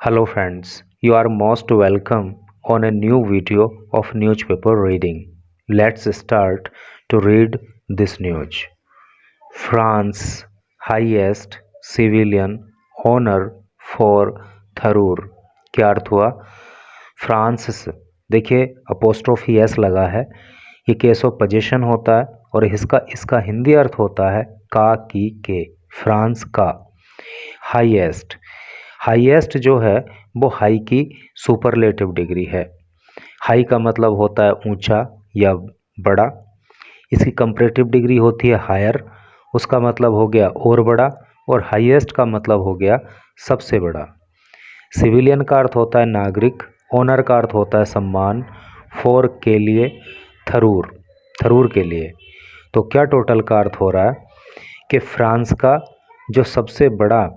Hello friends, you are most welcome on a new video of newspaper reading. Let's start to read this news. France highest civilian honor for Tharoor. क्या अर्थ हुआ? France, देखिए apostrophe S लगा है, ये case of position होता है और इसका हिंदी अर्थ होता है का की के। फ्रांस का हाईएस्ट, हाईएस्ट जो है वो हाई की सुपरलेटिव डिग्री है। हाई का मतलब होता है ऊंचा या बड़ा, इसकी कंपैरेटिव डिग्री होती है हायर, उसका मतलब हो गया और बड़ा, और हाईएस्ट का मतलब हो गया सबसे बड़ा। सिविलियन का अर्थ होता है नागरिक, ऑनर का अर्थ होता है सम्मान, फॉर के लिए, थरूर, थरूर के लिए। तो क्या टोटल का अर्थ हो रहा है कि फ्रांस का जो सबसे बड़ा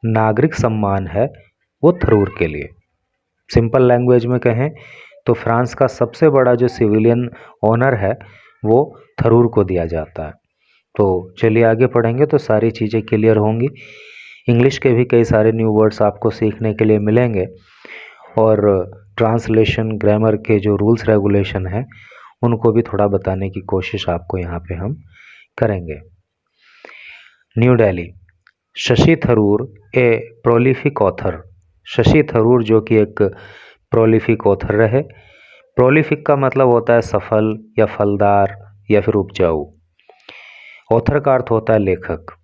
नागरिक सम्मान है वो थरूर के लिए। सिंपल लैंग्वेज में कहें तो फ्रांस का सबसे बड़ा जो सिविलियन ऑनर है वो थरूर को दिया जाता है। तो चलिए आगे पढ़ेंगे तो सारी चीज़ें क्लियर होंगी। इंग्लिश के भी कई सारे न्यू वर्ड्स आपको सीखने के लिए मिलेंगे और ट्रांसलेशन ग्रामर के जो रूल्स रेगुलेशन हैं उनको भी थोड़ा बताने की कोशिश आपको यहाँ पे हम करेंगे। न्यू दिल्ली, शशि थरूर ए प्रोलिफिक ऑथर। शशि थरूर जो कि एक प्रोलिफिक ऑथर रहे। प्रोलिफिक का मतलब होता है सफल या फलदार या फिर उपजाऊ। ऑथर का अर्थ होता है लेखक।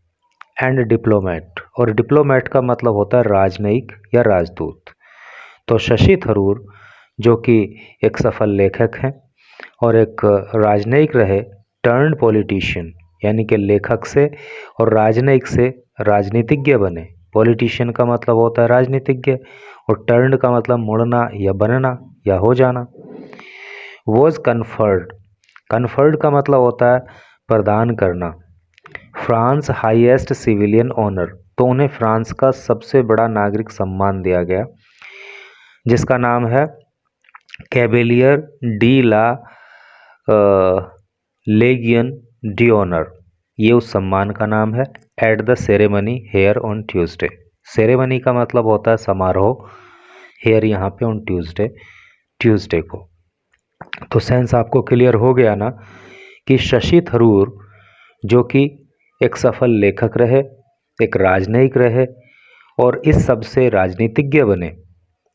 एंड डिप्लोमेट, और डिप्लोमेट का मतलब होता है राजनयिक या राजदूत। तो शशि थरूर जो कि एक सफल लेखक हैं और एक राजनयिक रहे, टर्न्ड पॉलिटिशियन, यानी कि लेखक से और राजनयिक से राजनीतिज्ञ बने। पॉलिटिशियन का मतलब होता है राजनीतिज्ञ और टर्न्ड का मतलब मुड़ना या बनना या हो जाना। वॉज कन्फर्ड, कन्फर्ड का मतलब होता है प्रदान करना। फ्रांस हाईएस्ट सिविलियन ऑनर, तो उन्हें फ्रांस का सबसे बड़ा नागरिक सम्मान दिया गया जिसका नाम है कैबेलियर de la Legion d'honneur. ये उस सम्मान का नाम है। At the ceremony here on Tuesday, ceremony का मतलब होता है समारोह, हेयर यहाँ पे ऑन ट्यूसडे, ट्यूसडे को। तो सेंस आपको क्लियर हो गया ना कि शशि थरूर जो कि एक सफल लेखक रहे, एक राजनयिक रहे और इस सब से राजनीतिज्ञ बने,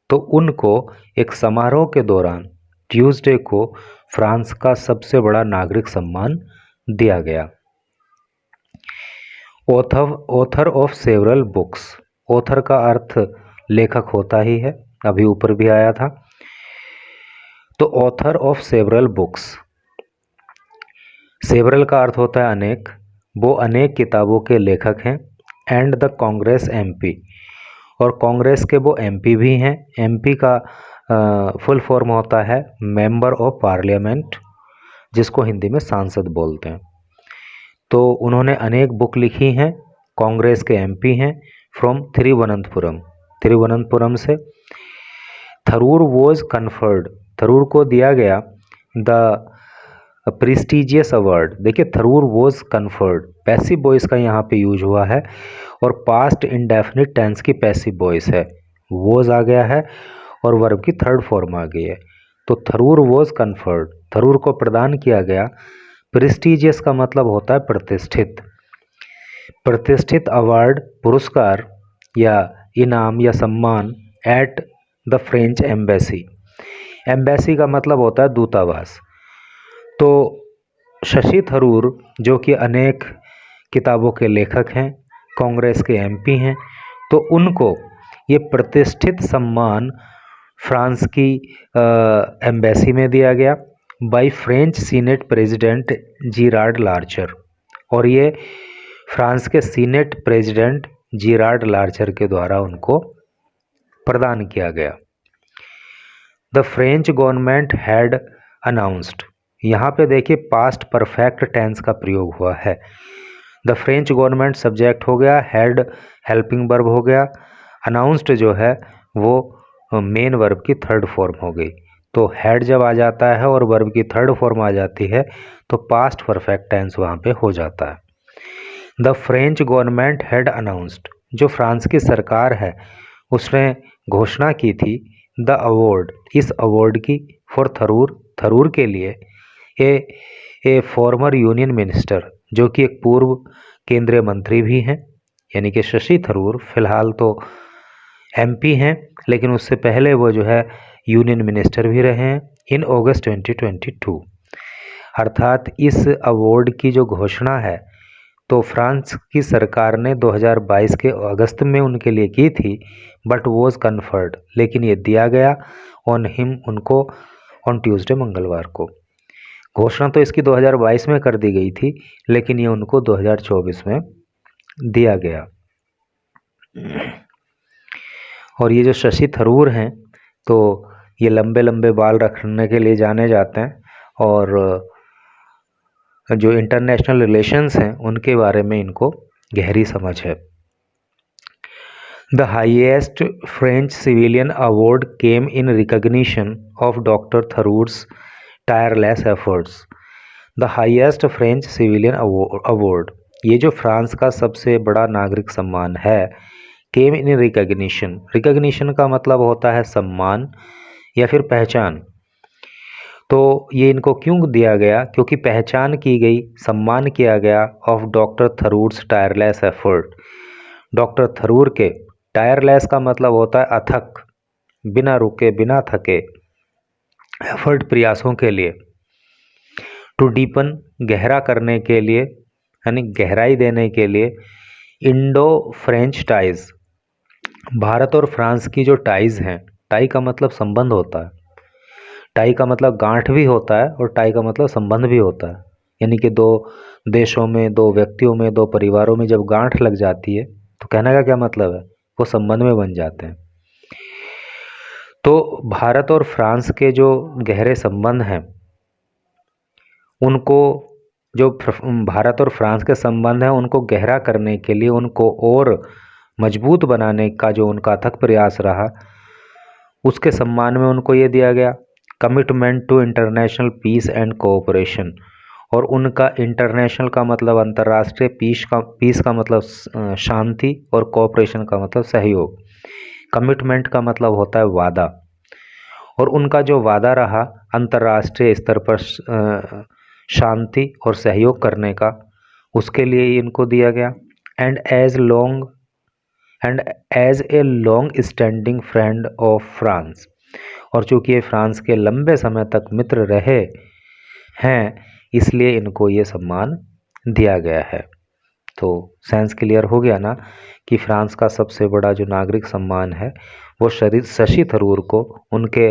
तो उनको एक समारोह के दौरान ट्यूसडे को फ्रांस का सबसे बड़ा नागरिक सम्मान दिया गया। Author of several books, author का अर्थ लेखक होता ही है, अभी ऊपर भी आया था। तो author of several books, several का अर्थ होता है अनेक, वो अनेक किताबों के लेखक हैं। एंड द कांग्रेस एमपी, और कांग्रेस के वो एमपी भी हैं। एमपी का फुल फॉर्म होता है मेंबर ऑफ पार्लियामेंट, जिसको हिंदी में सांसद बोलते हैं। तो उन्होंने अनेक बुक लिखी हैं, कांग्रेस के एमपी हैं, फ्रॉम तिरुवनंतपुरम, तिरुवनंतपुरम से। थरूर वॉज कन्फर्ड, थरूर को दिया गया द प्रेस्टिजियस अवार्ड। देखिए Tharoor was conferred, passive voice का यहाँ पे यूज हुआ है और पास्ट इंडेफिनिट टेंस की पैसिव वॉइस है। वॉज आ गया है और वर्ब की थर्ड फॉर्म आ गई है। तो थरूर वॉज कन्फर्ड, थरूर को प्रदान किया गया। प्रेस्टिजियस का मतलब होता है प्रतिष्ठित, प्रतिष्ठित अवार्ड, पुरस्कार या इनाम या सम्मान at the French embassy. Embassy का मतलब होता है दूतावास। तो शशि थरूर जो कि अनेक किताबों के लेखक हैं, कांग्रेस के एमपी हैं, तो उनको ये प्रतिष्ठित सम्मान फ्रांस की एम्बेसी में दिया गया by French senate president Gerrard Larcher, और ये फ्रांस के सीनेट प्रेसिडेंट जिरार्ड लार्चर के द्वारा उनको प्रदान किया गया। The French government had announced, यहाँ पे देखिए पास्ट परफेक्ट टेंस का प्रयोग हुआ है। द फ्रेंच गवर्नमेंट सब्जेक्ट हो गया, हैड हेल्पिंग वर्ब हो गया, अनाउंस्ड जो है वो मेन वर्ब की थर्ड फॉर्म हो गई। तो हैड जब आ जाता है और वर्ब की थर्ड फॉर्म आ जाती है तो पास्ट परफेक्ट टेंस वहाँ पे हो जाता है। The French government had announced, जो फ्रांस की सरकार है उसने घोषणा की थी द अवार्ड, इस अवार्ड की, फॉर थरूर, थरूर के लिए, ए फॉर्मर यूनियन मिनिस्टर, जो कि एक पूर्व केंद्रीय मंत्री भी हैं, यानी कि शशि थरूर फिलहाल तो एमपी हैं, लेकिन उससे पहले वो जो है यूनियन मिनिस्टर भी रहे हैं, इन अगस्त 2022। अर्थात इस अवार्ड की जो घोषणा है तो फ्रांस की सरकार ने 2022 के अगस्त में उनके लिए की थी, बट वॉज कन्फर्ड, लेकिन ये दिया गया ऑन हिम, उनको, ऑन ट्यूसडे, मंगलवार को। घोषणा तो इसकी 2022 में कर दी गई थी, लेकिन ये उनको 2024 में दिया गया। और ये जो शशि थरूर हैं तो ये लंबे लंबे बाल रखने के लिए जाने जाते हैं, और जो इंटरनेशनल रिलेशंस हैं उनके बारे में इनको गहरी समझ है। The highest French civilian award came in recognition of doctor Tharoor's tireless efforts. The highest French civilian award, ये जो फ्रांस का सबसे बड़ा नागरिक सम्मान है, केम इन रिकग्निशन, रिकग्निशन का मतलब होता है सम्मान या फिर पहचान। तो ये इनको क्यों दिया गया? क्योंकि पहचान की गई, सम्मान किया गया of doctor Tharoor's tireless effort, doctor Tharoor के, टायरलेस का मतलब होता है अथक, बिना रुके बिना थके, एफर्ट प्रयासों के लिए, टू डीपन गहरा करने के लिए, यानी गहराई देने के लिए, इंडो फ्रेंच टाइज, भारत और फ्रांस की जो टाइज हैं, टाई का मतलब संबंध होता है, टाई का मतलब गांठ भी होता है और टाई का मतलब संबंध भी होता है, यानी कि दो देशों में, दो व्यक्तियों में, दो परिवारों में जब गांठ लग जाती है तो कहने का क्या मतलब है, वो संबंध में बन जाते हैं। तो भारत और फ्रांस के जो गहरे संबंध हैं उनको, जो भारत और फ्रांस के संबंध हैं उनको गहरा करने के लिए, उनको और मजबूत बनाने का जो उनका अथक प्रयास रहा, उसके सम्मान में उनको ये दिया गया commitment to international peace and cooperation. और उनका इंटरनेशनल का मतलब अंतर्राष्ट्रीय, पीस का मतलब शांति, और कोऑपरेशन का मतलब सहयोग। कमिटमेंट का मतलब होता है वादा, और उनका जो वादा रहा अंतर्राष्ट्रीय स्तर पर शांति और सहयोग करने का, उसके लिए इनको दिया गया। And as a long standing friend of France, और चूंकि ये फ्रांस के लंबे समय तक मित्र रहे हैं, इसलिए इनको ये सम्मान दिया गया है। तो सेंस क्लियर हो गया ना कि फ्रांस का सबसे बड़ा जो नागरिक सम्मान है वो शशि थरूर को उनके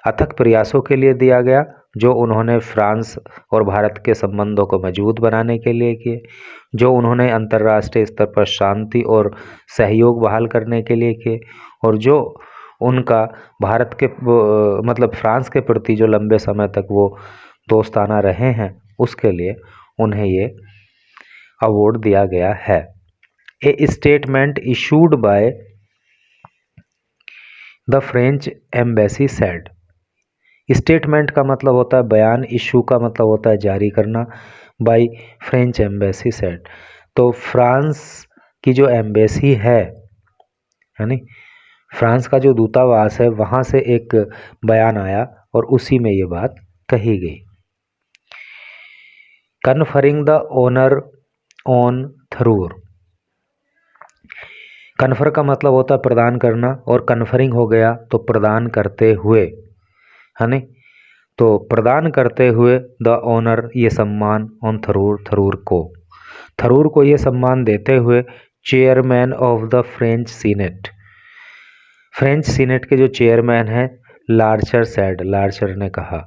अथक प्रयासों के लिए दिया गया, जो उन्होंने फ्रांस और भारत के संबंधों को मजबूत बनाने के लिए किए, जो उन्होंने अंतर्राष्ट्रीय स्तर पर शांति और सहयोग बहाल करने के लिए किए, और जो उनका भारत के मतलब फ्रांस के प्रति जो लंबे समय तक वो दोस्ताना रहे हैं, उसके लिए उन्हें ये अवार्ड दिया गया है। ए statement issued by the French embassy said, statement का मतलब होता है बयान, इशू का मतलब होता है जारी करना, बाय फ्रेंच एम्बेसी सेड, तो फ्रांस की जो एम्बेसी है, यानी फ्रांस का जो दूतावास है, वहाँ से एक बयान आया और उसी में ये बात कही गई। Conferring the honour on Tharoor, confer का मतलब होता है प्रदान करना, और कन्फरिंग हो गया तो प्रदान करते हुए, है नहीं, तो प्रदान करते हुए द ऑनर, ये सम्मान, ऑन थरूर, थरूर को ये सम्मान देते हुए, chairman of the French senate, French senate के जो चेयरमैन हैं, लार्चर सेड, लार्चर ने कहा,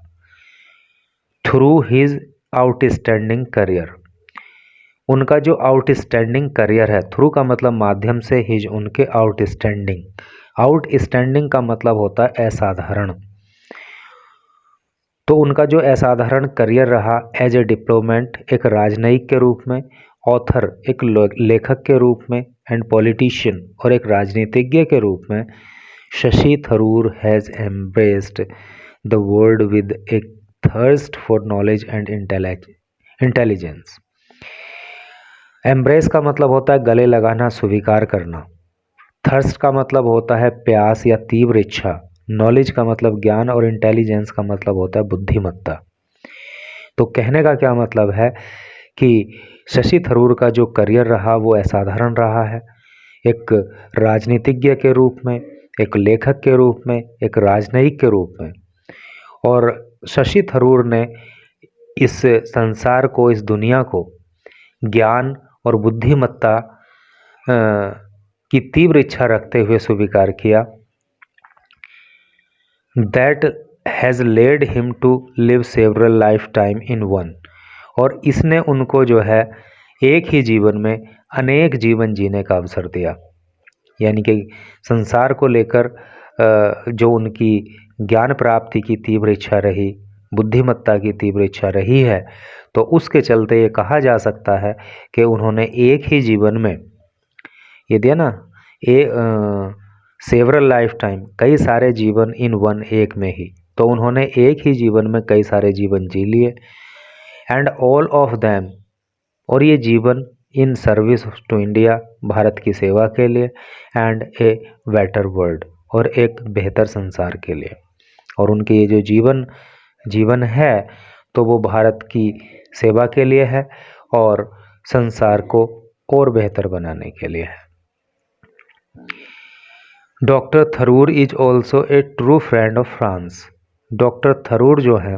थ्रू हिज आउटस्टैंडिंग करियर, उनका जो आउटस्टैंडिंग करियर है, थ्रू का मतलब माध्यम से, हिज उनके आउटस्टैंडिंग, आउटस्टैंडिंग का मतलब होता है असाधारण, तो उनका जो असाधारण करियर रहा एज ए डिप्लोमेट, एक राजनयिक के रूप में, ऑथर एक लेखक के रूप में, एंड पॉलिटिशियन और एक राजनीतिज्ञ के रूप में, Shashi Tharoor has embraced the world with a thirst for knowledge and intelligence. Embrace का मतलब होता है गले लगाना, स्वीकार करना, थर्स्ट का मतलब होता है प्यास या तीव्र इच्छा। नॉलेज का मतलब ज्ञान और इंटेलिजेंस का मतलब होता है बुद्धिमत्ता। तो कहने का क्या मतलब है कि शशि थरूर का जो करियर रहा वो असाधारण रहा है। एक राजनीतिज्ञ के रूप में, एक लेखक के रूप में, एक राजनयिक के रूप में। और शशि थरूर ने इस संसार को, इस दुनिया को ज्ञान और बुद्धिमत्ता की तीव्र इच्छा रखते हुए स्वीकार किया। That has led him to live several life time in one. और इसने उनको जो है एक ही जीवन में अनेक जीवन जीने का अवसर दिया। यानी कि संसार को लेकर जो उनकी ज्ञान प्राप्ति की तीव्र इच्छा रही, बुद्धिमत्ता की तीव्र इच्छा रही है, तो उसके चलते ये कहा जा सकता है कि उन्होंने एक ही जीवन में, ये दिया ना, सेवरल लाइफ टाइम, कई सारे जीवन इन वन, एक में ही। तो उन्होंने एक ही जीवन में कई सारे जीवन जी लिए। एंड ऑल ऑफ देम, और ये जीवन in service to India, Bharat की सेवा के लिए, एंड ए बेटर वर्ल्ड, और एक बेहतर संसार के लिए। और उनके ये जो जीवन है तो वो भारत की सेवा के लिए है और संसार को और बेहतर बनाने के लिए है। Doctor Tharoor is also a true friend of France. Doctor Tharoor जो है,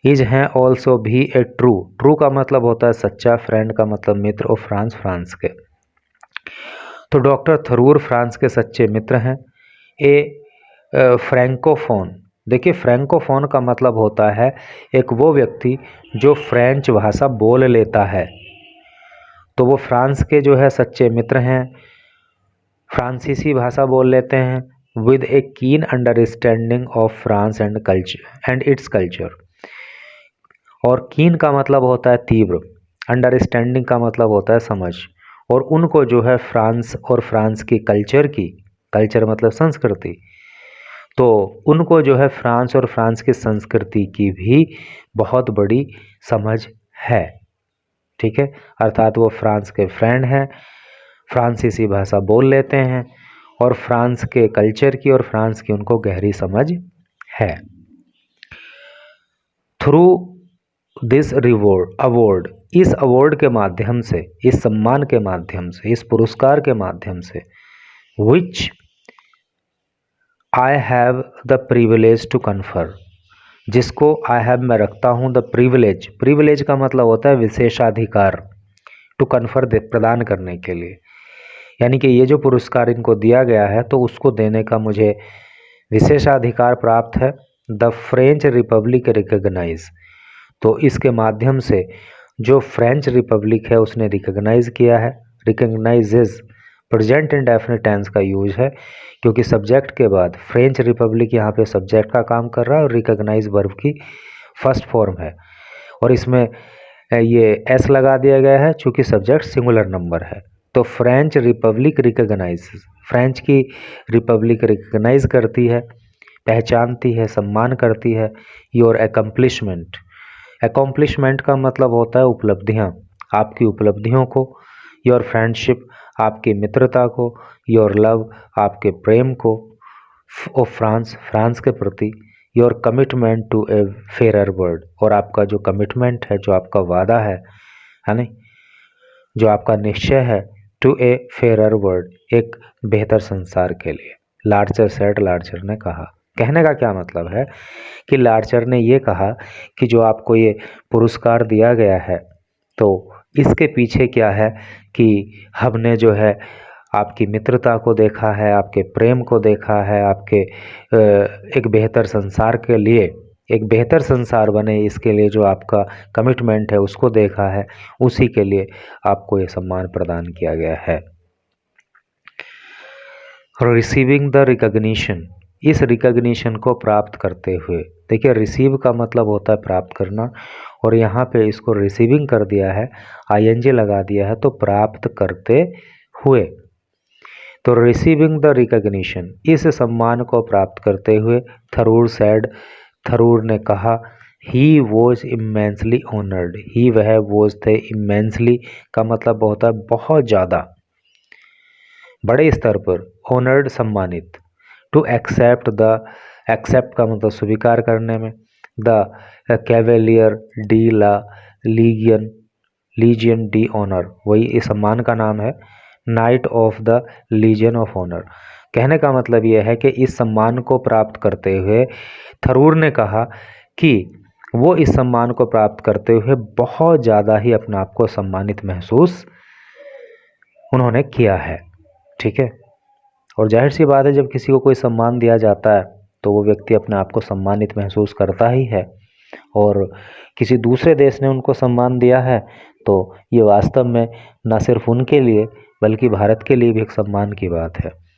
इज हैं ऑल्सो भी ए ट्रू का मतलब होता है सच्चा, फ्रेंड का मतलब मित्र, और फ्रांस के। तो डॉक्टर थरूर फ्रांस के सच्चे मित्र हैं। ए फ्रैंकोफोन, देखिए फ्रैंकोफोन का मतलब होता है एक वो व्यक्ति जो फ्रेंच भाषा बोल लेता है। तो वो फ्रांस के जो है सच्चे मित्र हैं, फ्रांसीसी भाषा बोल लेते हैं, विद ए कीन understanding of France and its culture. और कीन का मतलब होता है तीव्र, अंडरस्टैंडिंग का मतलब होता है समझ। और उनको जो है फ्रांस और फ्रांस की कल्चर मतलब संस्कृति, तो उनको जो है फ्रांस और फ्रांस की संस्कृति की भी बहुत बड़ी समझ है। ठीक है, अर्थात वो फ्रांस के फ्रेंड हैं, फ्रांसीसी भाषा बोल लेते हैं, और फ्रांस के कल्चर की और फ्रांस की उनको गहरी समझ है। थ्रू दिस अवार्ड, इस अवार्ड के माध्यम से, इस सम्मान के माध्यम से, इस पुरस्कार के माध्यम से, which I have the privilege to confer, जिसको आई हैव मैं रखता हूँ, द प्रिविलेज का मतलब होता है विशेषाधिकार, टू कन्फर प्रदान करने के लिए। यानी कि ये जो पुरस्कार इनको दिया गया है तो उसको देने का मुझे विशेषाधिकार प्राप्त है। द फ्रेंच रिपब्लिक रिकॉग्नाइज, तो इसके माध्यम से जो फ्रेंच रिपब्लिक है उसने रिकॉग्नाइज किया है। रिकॉग्नाइजेज प्रेजेंट इंडेफिनिट टेंस का यूज है, क्योंकि सब्जेक्ट के बाद फ्रेंच रिपब्लिक यहाँ पे सब्जेक्ट का काम कर रहा है और रिकॉग्नाइज वर्ब की फर्स्ट फॉर्म है। और इसमें ये एस लगा दिया गया है चूँकि सब्जेक्ट सिंगुलर नंबर है। तो फ्रेंच रिपब्लिक रिकॉग्नाइज, फ्रेंच की रिपब्लिक रिकॉग्नाइज करती है, पहचानती है, सम्मान करती है योर एकम्प्लिशमेंट। एकम्प्लिशमेंट का मतलब होता है उपलब्धियाँ, आपकी उपलब्धियों को, योर फ्रेंडशिप आपकी मित्रता को, योर लव आपके प्रेम को, ऑफ फ्रांस के प्रति, your commitment to a fair world, और आपका जो कमिटमेंट है, जो आपका वादा है नहीं, जो आपका निश्चय है, टू ए फेयर वर्ल्ड, एक बेहतर संसार के लिए। लार्चर सेड, लार्चर ने कहा। कहने का क्या मतलब है कि लार्चर ने ये कहा कि जो आपको ये पुरस्कार दिया गया है तो इसके पीछे क्या है कि हमने जो है आपकी मित्रता को देखा है, आपके प्रेम को देखा है, आपके एक बेहतर संसार के लिए, एक बेहतर संसार बने इसके लिए जो आपका कमिटमेंट है उसको देखा है, उसी के लिए आपको ये सम्मान प्रदान किया गया है। रिसीविंग द रिकॉग्निशन, इस रिकॉग्निशन को प्राप्त करते हुए, देखिए रिसीव का मतलब होता है प्राप्त करना, और यहाँ पे इसको रिसीविंग कर दिया है, आईएनजी लगा दिया है, तो प्राप्त करते हुए। तो रिसीविंग द रिकॉग्निशन, इस सम्मान को प्राप्त करते हुए, थरूर सेड, थरूर ने कहा, ही वॉज इमेंसली ऑनर्ड, ही वह वॉज थे, इमेंसली का मतलब होता है बहुत ज़्यादा, बड़े स्तर पर, ऑनर्ड सम्मानित, टू एक्सेप्ट का मतलब स्वीकार करने में, the chevalier de la Legion d'honneur, वही इस सम्मान का नाम है, knight of the legion of honour. कहने का मतलब यह है कि इस सम्मान को प्राप्त करते हुए थरूर ने कहा कि वो इस सम्मान को प्राप्त करते हुए बहुत ज़्यादा ही अपने आप को सम्मानित महसूस उन्होंने किया है। ठीक है, और जाहिर सी बात है जब किसी को कोई सम्मान दिया जाता है तो वो व्यक्ति अपने आप को सम्मानित महसूस करता ही है, और किसी दूसरे देश ने उनको सम्मान दिया है तो ये वास्तव में न सिर्फ उनके लिए बल्कि भारत के लिए भी एक सम्मान की बात है।